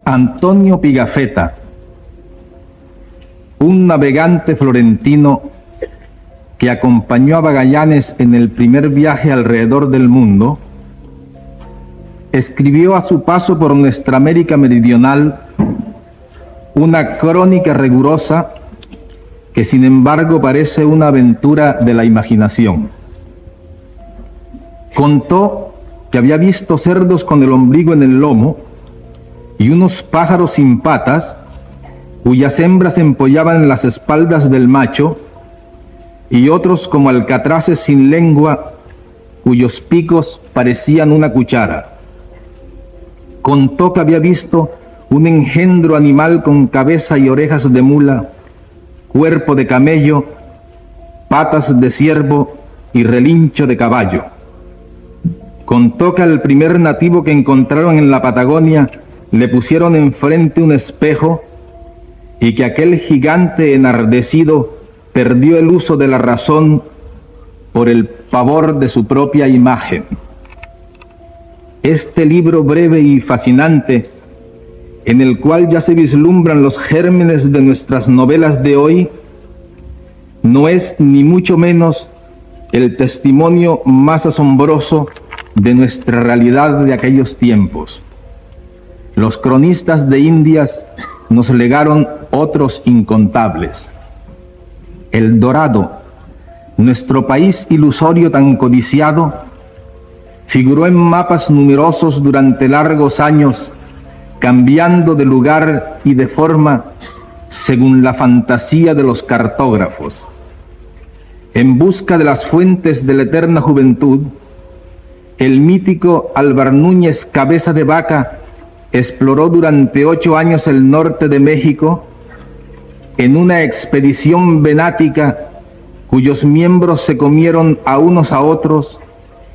Antonio Pigafetta, un navegante florentino que acompañó a Magallanes en el primer viaje alrededor del mundo, escribió a su paso por nuestra América meridional una crónica rigurosa que sin embargo parece una aventura de la imaginación. Contó que había visto cerdos con el ombligo en el lomo y unos pájaros sin patas, cuyas hembras empollaban en las espaldas del macho, y otros como alcatraces sin lengua, cuyos picos parecían una cuchara. Contó que había visto un engendro animal con cabeza y orejas de mula, cuerpo de camello, patas de ciervo y relincho de caballo. Contó que al primer nativo que encontraron en la Patagonia le pusieron enfrente un espejo y que aquel gigante enardecido perdió el uso de la razón por el pavor de su propia imagen. Este libro breve y fascinante, en el cual ya se vislumbran los gérmenes de nuestras novelas de hoy, no es ni mucho menos el testimonio más asombroso de nuestra realidad de aquellos tiempos. Los cronistas de Indias nos legaron otros incontables. El Dorado, nuestro país ilusorio tan codiciado, figuró en mapas numerosos durante largos años, cambiando de lugar y de forma según la fantasía de los cartógrafos. En busca de las fuentes de la eterna juventud, el mítico Álvar Núñez Cabeza de Vaca exploró durante 8 años el norte de México en una expedición venática cuyos miembros se comieron a unos a otros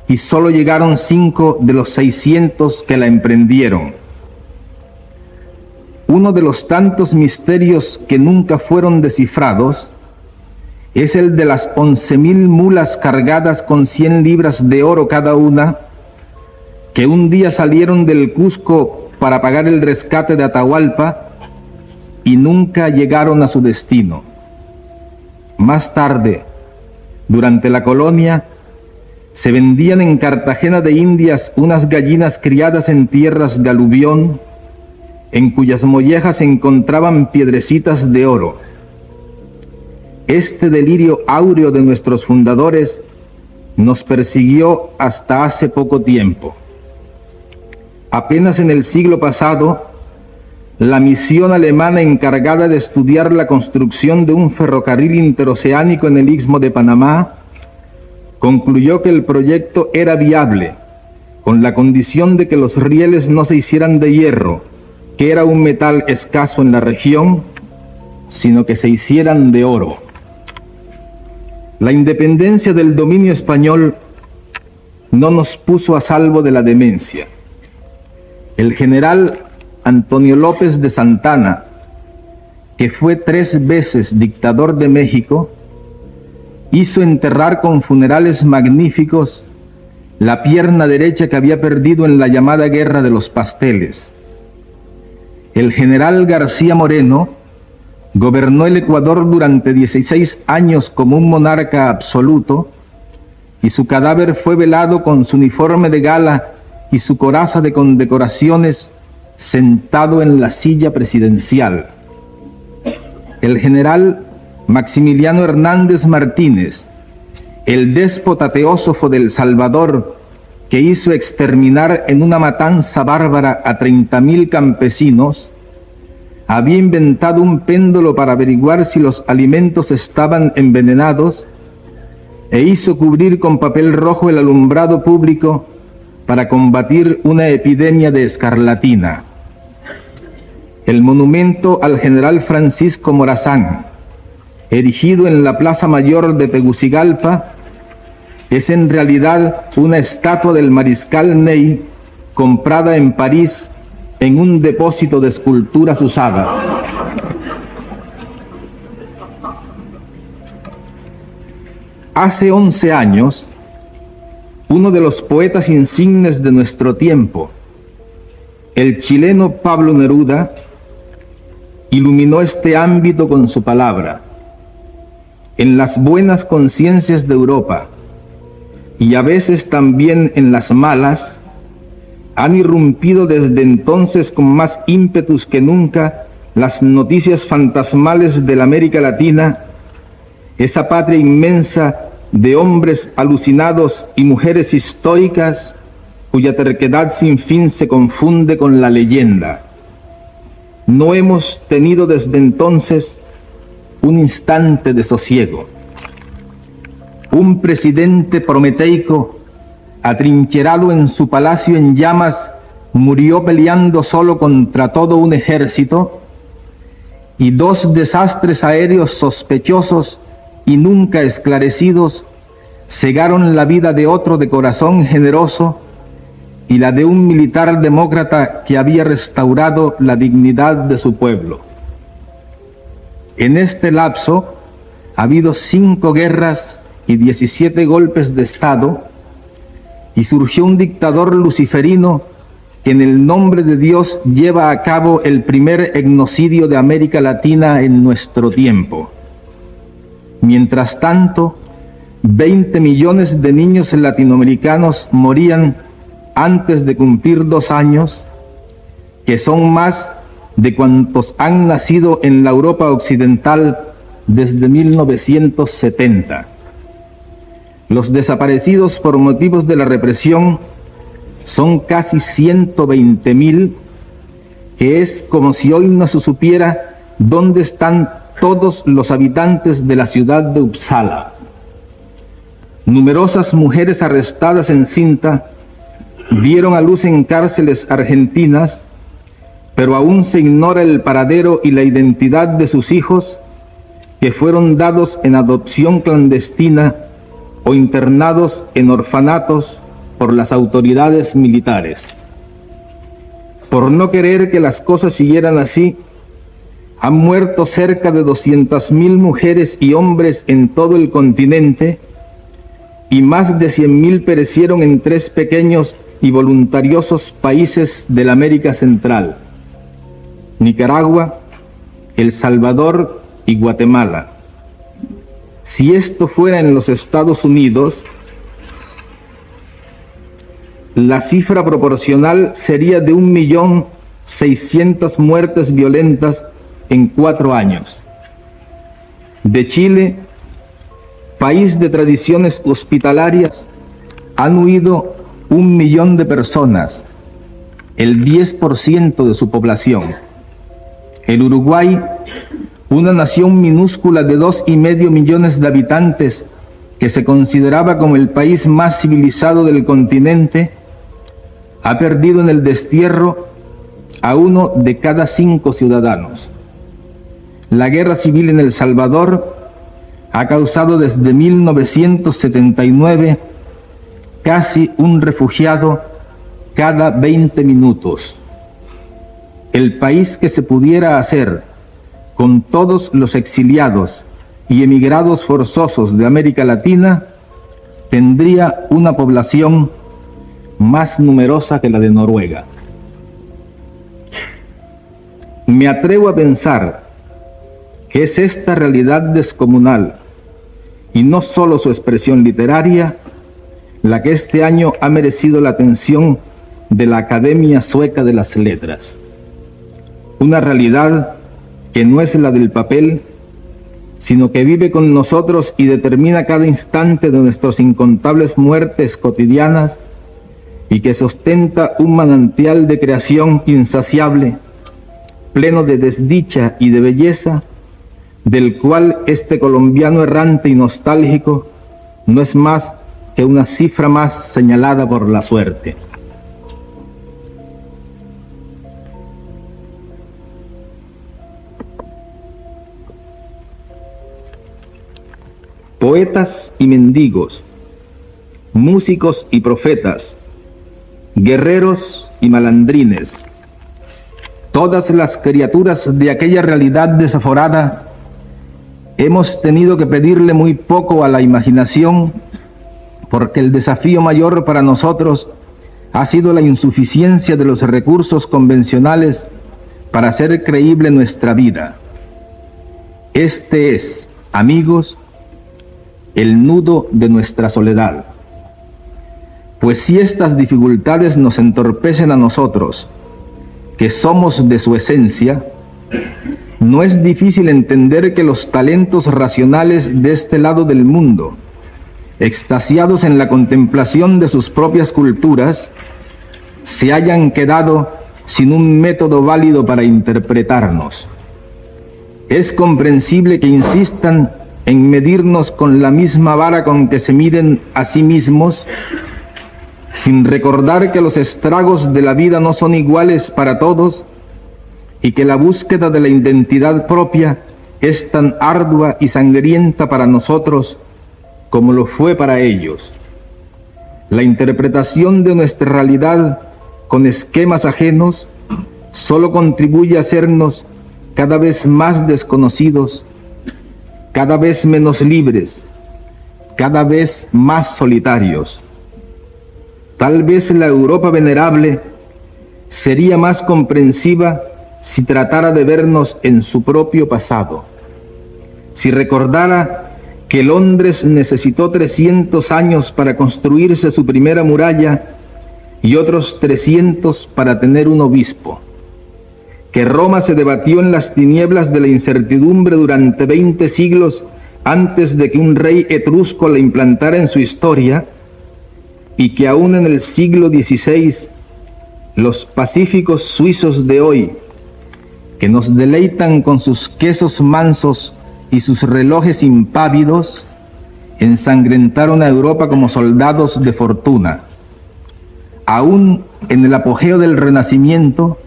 y solo llegaron 5 de los 600 que la emprendieron. Uno de los tantos misterios que nunca fueron descifrados es el de las 11,000 mulas cargadas con 100 libras de oro cada una, que un día salieron del Cusco para pagar el rescate de Atahualpa y nunca llegaron a su destino. Más tarde, durante la colonia, se vendían en Cartagena de Indias unas gallinas criadas en tierras de aluvión, en cuyas mollejas se encontraban piedrecitas de oro. Este delirio áureo de nuestros fundadores nos persiguió hasta hace poco tiempo. Apenas en el siglo pasado, la misión alemana encargada de estudiar la construcción de un ferrocarril interoceánico en el Istmo de Panamá concluyó que el proyecto era viable, con la condición de que los rieles no se hicieran de hierro, que era un metal escaso en la región, sino que se hicieran de oro. La independencia del dominio español no nos puso a salvo de la demencia. El general Antonio López de Santana, que fue 3 veces dictador de México, hizo enterrar con funerales magníficos la pierna derecha que había perdido en la llamada Guerra de los Pasteles. El general García Moreno gobernó el Ecuador durante 16 años como un monarca absoluto y su cadáver fue velado con su uniforme de gala y su coraza de condecoraciones sentado en la silla presidencial. El general Maximiliano Hernández Martínez, el déspota teósofo del Salvador, que hizo exterminar en una matanza bárbara a 30,000 campesinos, había inventado un péndulo para averiguar si los alimentos estaban envenenados e hizo cubrir con papel rojo el alumbrado público para combatir una epidemia de escarlatina. El monumento al general Francisco Morazán, erigido en la Plaza Mayor de Tegucigalpa, es en realidad una estatua del mariscal Ney comprada en París en un depósito de esculturas usadas. Hace 11 años, uno de los poetas insignes de nuestro tiempo, El chileno Pablo Neruda iluminó este ámbito con su palabra. En las buenas conciencias de Europa, y a veces también en las malas, han irrumpido desde entonces con más ímpetus que nunca las noticias fantasmales de la América Latina, esa patria inmensa de hombres alucinados y mujeres históricas cuya terquedad sin fin se confunde con la leyenda. No hemos tenido desde entonces un instante de sosiego. Un presidente prometeico, atrincherado en su palacio en llamas, murió peleando solo contra todo un ejército, y 2 desastres aéreos sospechosos y nunca esclarecidos cegaron la vida de otro de corazón generoso y la de un militar demócrata que había restaurado la dignidad de su pueblo. En este lapso ha habido 5 guerras y 17 golpes de Estado, y surgió un dictador luciferino que en el nombre de Dios lleva a cabo el primer etnocidio de América Latina en nuestro tiempo. Mientras tanto, 20 millones de niños latinoamericanos morían antes de cumplir 2 años, que son más de cuantos han nacido en la Europa occidental desde 1970. Los desaparecidos por motivos de la represión son casi 120.000, que es como si hoy no se supiera dónde están todos los habitantes de la ciudad de Uppsala. Numerosas mujeres arrestadas en cinta dieron a luz en cárceles argentinas, pero aún se ignora el paradero y la identidad de sus hijos, que fueron dados en adopción clandestina o internados en orfanatos por las autoridades militares. Por no querer que las cosas siguieran así, han muerto cerca de 200.000 mujeres y hombres en todo el continente, y más de 100.000 perecieron en 3 pequeños y voluntariosos países de la América Central: Nicaragua, El Salvador y Guatemala. Si esto fuera en los Estados Unidos, la cifra proporcional sería de 1.600.000 muertes violentas en 4 años. De Chile, país de tradiciones hospitalarias, han huido 1 millón de personas, el 10% de su población. El Uruguay, una nación minúscula de 2,5 millones de habitantes, que se consideraba como el país más civilizado del continente, ha perdido en el destierro a 1 de cada 5 ciudadanos. La guerra civil en El Salvador ha causado desde 1979 casi un refugiado cada 20 minutos. El país que se pudiera hacer con todos los exiliados y emigrados forzosos de América Latina tendría una población más numerosa que la de Noruega. Me atrevo a pensar que es esta realidad descomunal, y no solo su expresión literaria, la que este año ha merecido la atención de la Academia Sueca de las Letras. Una realidad que no es la del papel, sino que vive con nosotros y determina cada instante de nuestras incontables muertes cotidianas, y que sostenta un manantial de creación insaciable, pleno de desdicha y de belleza, del cual este colombiano errante y nostálgico no es más que una cifra más señalada por la suerte. Poetas y mendigos, músicos y profetas, guerreros y malandrines, todas las criaturas de aquella realidad desaforada, hemos tenido que pedirle muy poco a la imaginación, porque el desafío mayor para nosotros ha sido la insuficiencia de los recursos convencionales para hacer creíble nuestra vida. Este es, amigos, el nudo de nuestra soledad. Pues si estas dificultades nos entorpecen a nosotros, que somos de su esencia, no es difícil entender que los talentos racionales de este lado del mundo, extasiados en la contemplación de sus propias culturas, se hayan quedado sin un método válido para interpretarnos. Es comprensible que insistan en medirnos con la misma vara con que se miden a sí mismos, sin recordar que los estragos de la vida no son iguales para todos y que la búsqueda de la identidad propia es tan ardua y sangrienta para nosotros como lo fue para ellos. La interpretación de nuestra realidad con esquemas ajenos solo contribuye a hacernos cada vez más desconocidos, cada vez menos libres, cada vez más solitarios. Tal vez la Europa venerable sería más comprensiva si tratara de vernos en su propio pasado, si recordara que Londres necesitó 300 años para construirse su primera muralla y otros 300 para tener un obispo, que Roma se debatió en las tinieblas de la incertidumbre durante 20 siglos antes de que un rey etrusco la implantara en su historia, y que aún en el siglo XVI los pacíficos suizos de hoy, que nos deleitan con sus quesos mansos y sus relojes impávidos, ensangrentaron a Europa como soldados de fortuna. Aún en el apogeo del Renacimiento,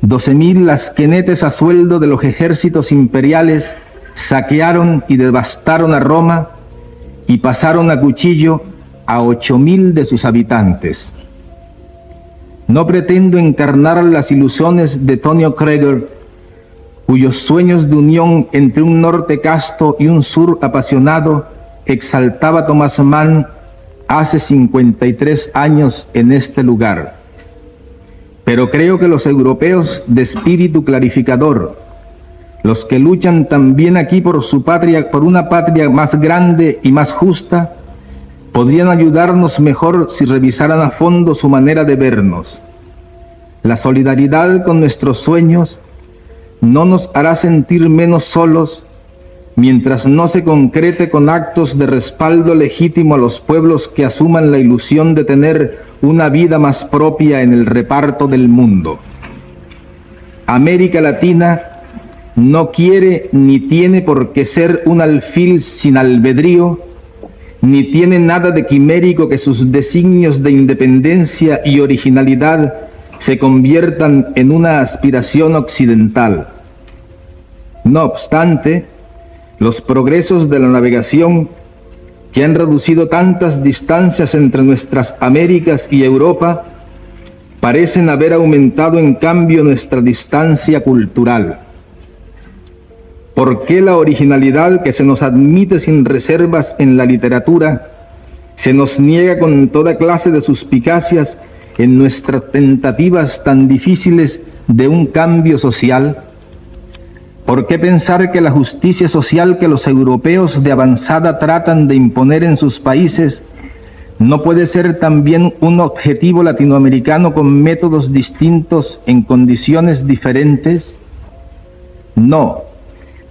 12.000 lasquenetes a sueldo de los ejércitos imperiales saquearon y devastaron a Roma y pasaron a cuchillo a 8.000 de sus habitantes. No pretendo encarnar las ilusiones de Tonio Krieger, cuyos sueños de unión entre un norte casto y un sur apasionado exaltaba Thomas Mann hace 53 años en este lugar. Pero creo que los europeos de espíritu clarificador, los que luchan también aquí por su patria, por una patria más grande y más justa, podrían ayudarnos mejor si revisaran a fondo su manera de vernos. La solidaridad con nuestros sueños no nos hará sentir menos solos mientras no se concrete con actos de respaldo legítimo a los pueblos que asuman la ilusión de tener una vida más propia en el reparto del mundo. América Latina no quiere ni tiene por qué ser un alfil sin albedrío, ni tiene nada de quimérico que sus designios de independencia y originalidad se conviertan en una aspiración occidental. No obstante, los progresos de la navegación, que han reducido tantas distancias entre nuestras Américas y Europa, parecen haber aumentado en cambio nuestra distancia cultural. ¿Por qué la originalidad que se nos admite sin reservas en la literatura se nos niega con toda clase de suspicacias en nuestras tentativas tan difíciles de un cambio social? ¿Por qué pensar que la justicia social que los europeos de avanzada tratan de imponer en sus países no puede ser también un objetivo latinoamericano con métodos distintos en condiciones diferentes? No.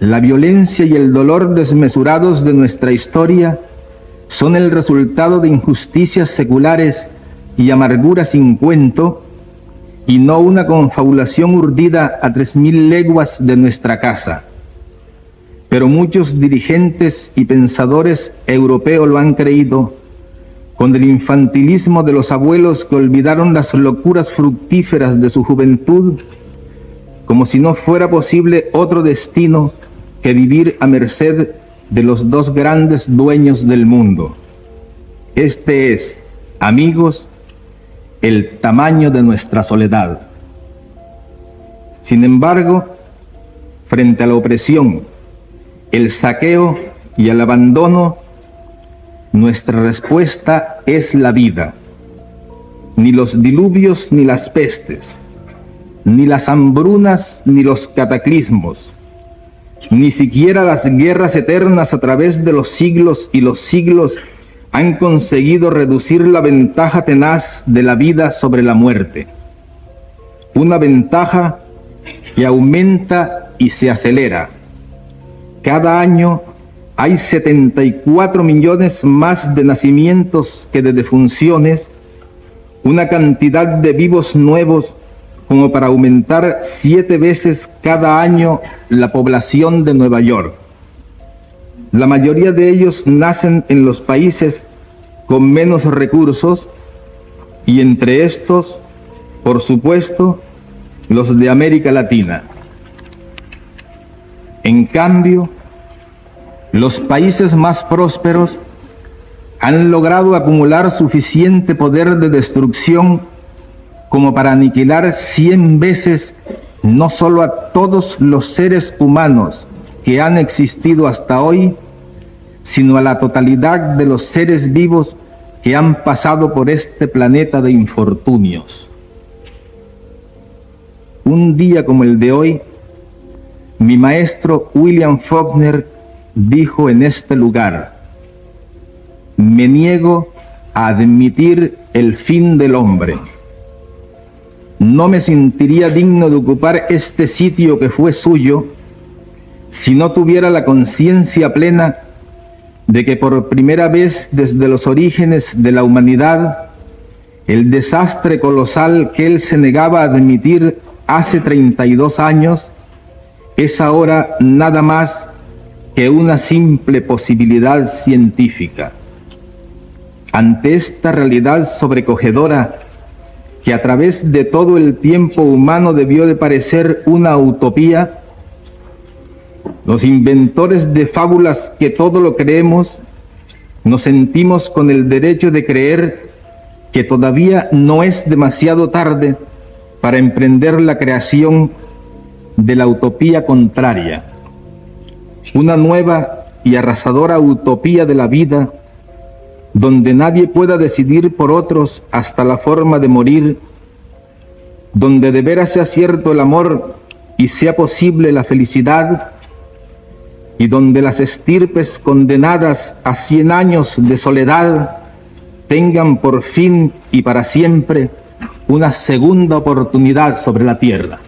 La violencia y el dolor desmesurados de nuestra historia son el resultado de injusticias seculares y amargura sin cuento, y no una confabulación urdida a 3.000 leguas de nuestra casa. Pero muchos dirigentes y pensadores europeos lo han creído, con el infantilismo de los abuelos que olvidaron las locuras fructíferas de su juventud, como si no fuera posible otro destino que vivir a merced de los dos grandes dueños del mundo. Este es, amigos, el tamaño de nuestra soledad. Sin embargo, frente a la opresión, el saqueo y el abandono, nuestra respuesta es la vida. ni los diluvios ni las pestes, ni las hambrunas ni los cataclismos, ni siquiera las guerras eternas a través de los siglos y los siglos han conseguido reducir la ventaja tenaz de la vida sobre la muerte. Una ventaja que aumenta y se acelera. Cada año hay 74 millones más de nacimientos que de defunciones, una cantidad de vivos nuevos como para aumentar 7 veces cada año la población de Nueva York. La mayoría de ellos nacen en los países con menos recursos y entre estos, por supuesto, los de América Latina. En cambio, los países más prósperos han logrado acumular suficiente poder de destrucción como para aniquilar 100 veces no solo a todos los seres humanos que han existido hasta hoy, sino a la totalidad de los seres vivos que han pasado por este planeta de infortunios. Un día como el de hoy, mi maestro William Faulkner dijo en este lugar: me niego a admitir el fin del hombre. No me sentiría digno de ocupar este sitio que fue suyo si no tuviera la conciencia plena de que por primera vez desde los orígenes de la humanidad, el desastre colosal que él se negaba a admitir hace 32 años es ahora nada más que una simple posibilidad científica. Ante esta realidad sobrecogedora, que a través de todo el tiempo humano debió de parecer una utopía, los inventores de fábulas que todo lo creemos, nos sentimos con el derecho de creer que todavía no es demasiado tarde para emprender la creación de la utopía contraria, una nueva y arrasadora utopía de la vida, donde nadie pueda decidir por otros hasta la forma de morir, donde de veras sea cierto el amor y sea posible la felicidad, y donde las estirpes condenadas a 100 años de soledad tengan por fin y para siempre una segunda oportunidad sobre la tierra.